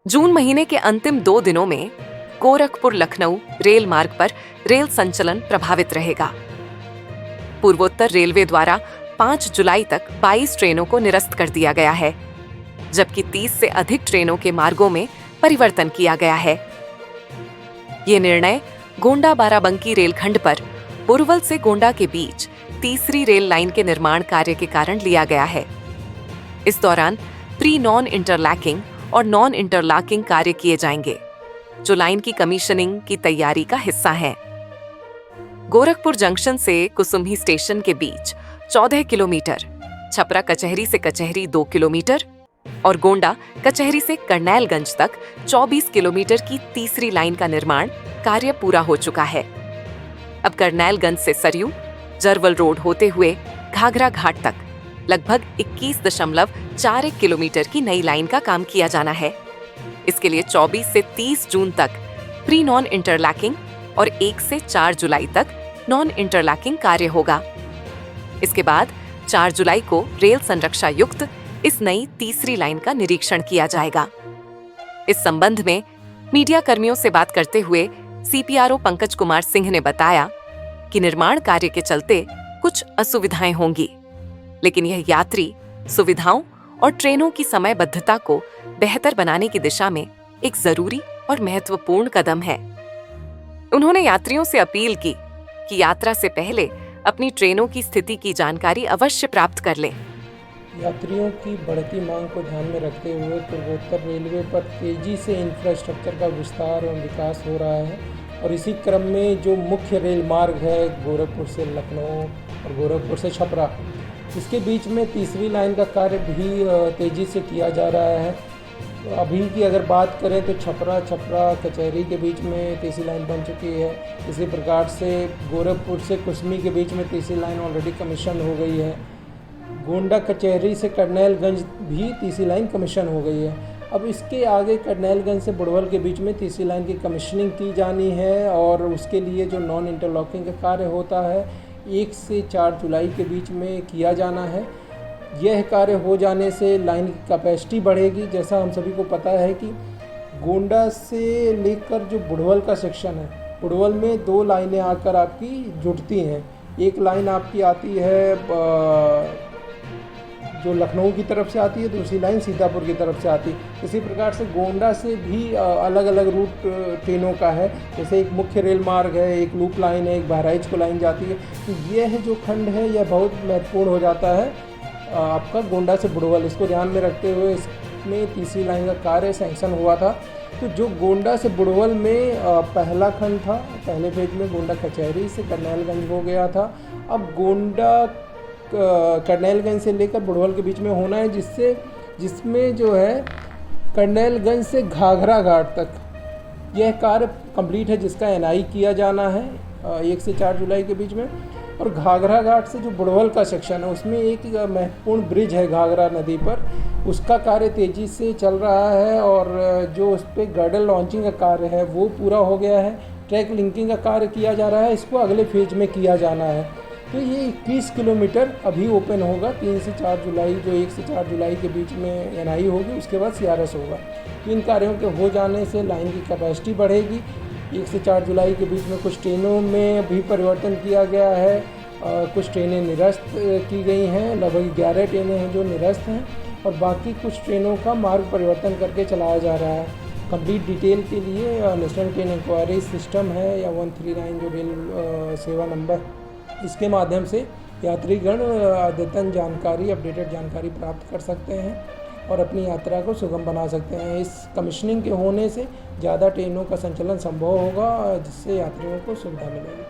जून महीने के अंतिम 2 दिनों में गोरखपुर लखनऊ रेल मार्ग पर रेल संचलन प्रभावित रहेगा। पूर्वोत्तर रेलवे द्वारा 5 जुलाई तक 22 ट्रेनों को निरस्त कर दिया गया है, जबकि 30 से अधिक ट्रेनों के मार्गों में परिवर्तन किया गया है। ये निर्णय गोंडा बाराबंकी रेलखंड पर बुरवल से गोंडा के बीच तीसरी रेल लाइन के निर्माण कार्य के कारण लिया गया है। इस दौरान प्री नॉन इंटरलॉकिंग और नॉन इंटरलॉकिंग कार्य किए जाएंगे, जो लाइन की कमीशनिंग की तैयारी का हिस्सा है। गोरखपुर जंक्शन से कुसुम्ही स्टेशन के बीच 14 किलोमीटर, छपरा कचहरी से कचहरी 2 किलोमीटर और गोंडा कचहरी से करनैलगंज तक 24 किलोमीटर की तीसरी लाइन का निर्माण कार्य पूरा हो चुका है। अब करनैलगंज से सरयू, जरवल रोड होते हुए घाघरा घाट तक लगभग 21.41 किलोमीटर की नई लाइन का काम किया जाना है। इसके लिए 24 से 30 जून तक प्री नॉन इंटरलॉकिंग और 1 से 4 जुलाई तक नॉन इंटरलॉकिंग कार्य होगा। इसके बाद 4 जुलाई को रेल संरक्षा युक्त इस नई तीसरी लाइन का निरीक्षण किया जाएगा। इस संबंध में मीडिया कर्मियों से बात करते हुए सीपीआरओ पंकज कुमार सिंह ने बताया कि निर्माण कार्य के चलते कुछ असुविधाएं होंगी, लेकिन यह यात्री सुविधाओं और ट्रेनों की समयबद्धता को बेहतर बनाने की दिशा में एक जरूरी और महत्वपूर्ण कदम है। उन्होंने यात्रियों से अपील की कि यात्रा से पहले अपनी ट्रेनों की स्थिति की जानकारी अवश्य प्राप्त कर लें। यात्रियों की बढ़ती मांग को ध्यान में रखते हुए पूर्वोत्तर रेलवे पर तेजी से इंफ्रास्ट्रक्चर का विस्तार और विकास हो रहा है और इसी क्रम में जो मुख्य रेल मार्ग है गोरखपुर से लखनऊ और गोरखपुर से छपरा, इसके बीच में तीसरी लाइन का कार्य भी तेज़ी से किया जा रहा है। तो अभी की अगर बात करें तो छपरा कचहरी के बीच में तीसरी लाइन बन चुकी है। इसी प्रकार से गोरखपुर से कुसमी के बीच में तीसरी लाइन ऑलरेडी कमीशन हो गई है। गोंडा कचहरी से करनैलगंज भी तीसरी लाइन कमीशन हो गई है। अब इसके आगे करनैलगंज से बुड़वल के बीच में तीसरी लाइन की कमीशनिंग की जानी है और उसके लिए जो नॉन इंटरलॉकिंग का कार्य होता है 1 से 4 जुलाई के बीच में किया जाना है। यह कार्य हो जाने से लाइन की कैपेसिटी बढ़ेगी। जैसा हम सभी को पता है कि गोंडा से लेकर जो बुड़वल का सेक्शन है, बुड़वल में 2 लाइनें आकर आपकी जुड़ती हैं। एक लाइन आपकी आती है जो लखनऊ की तरफ से आती है, दूसरी लाइन सीतापुर की तरफ से आती है। इसी प्रकार से गोंडा से भी अलग अलग रूट ट्रेनों का है। जैसे एक मुख्य रेल मार्ग है, एक लूप लाइन है, एक बहराइच को लाइन जाती है। तो यह जो खंड है यह बहुत महत्वपूर्ण हो जाता है आपका गोंडा से बुड़वल। इसको ध्यान में रखते हुए इसमें तीसरी लाइन का कार्य सैंक्शन हुआ था। तो जो गोंडा से बुड़वल में पहला खंड था, पहले फेज में गोंडा कचहरी से करनैलगंज हो गया था। अब गोंडा करनैलगंज से लेकर बुड़वल के बीच में होना है, जिसमें जो है करनैलगंज से घाघरा घाट तक यह कार्य कंप्लीट है, जिसका एनआई किया जाना है 1 से 4 जुलाई के बीच में। और घाघरा घाट से जो बुड़वल का सेक्शन है उसमें एक महत्वपूर्ण ब्रिज है घाघरा नदी पर, उसका कार्य तेज़ी से चल रहा है और जो उस पर गर्डर लॉन्चिंग का कार्य है वो पूरा हो गया है। ट्रैक लिंकिंग का कार्य किया जा रहा है, इसको अगले फेज में किया जाना है। तो ये 21 किलोमीटर अभी ओपन होगा 3 से 4 जुलाई, जो 1 से 4 जुलाई के बीच में एनआई होगी, उसके बाद सीआरएस होगा। इन कार्यों के हो जाने से लाइन की कैपेसिटी बढ़ेगी। 1 से 4 जुलाई के बीच में कुछ ट्रेनों में भी परिवर्तन किया गया है, कुछ ट्रेनें निरस्त की गई हैं, लगभग 11 ट्रेनें हैं जो निरस्त हैं और बाकी कुछ ट्रेनों का मार्ग परिवर्तन करके चलाया जा रहा है। कंप्लीट डिटेल के लिए नेशनल ट्रेन इंक्वायरी सिस्टम है या 139 जो रेल सेवा नंबर, इसके माध्यम से यात्रीगण अद्यतन जानकारी, अपडेटेड जानकारी प्राप्त कर सकते हैं और अपनी यात्रा को सुगम बना सकते हैं। इस कमीशनिंग के होने से ज़्यादा ट्रेनों का संचालन संभव होगा, जिससे यात्रियों को सुविधा मिलेगी।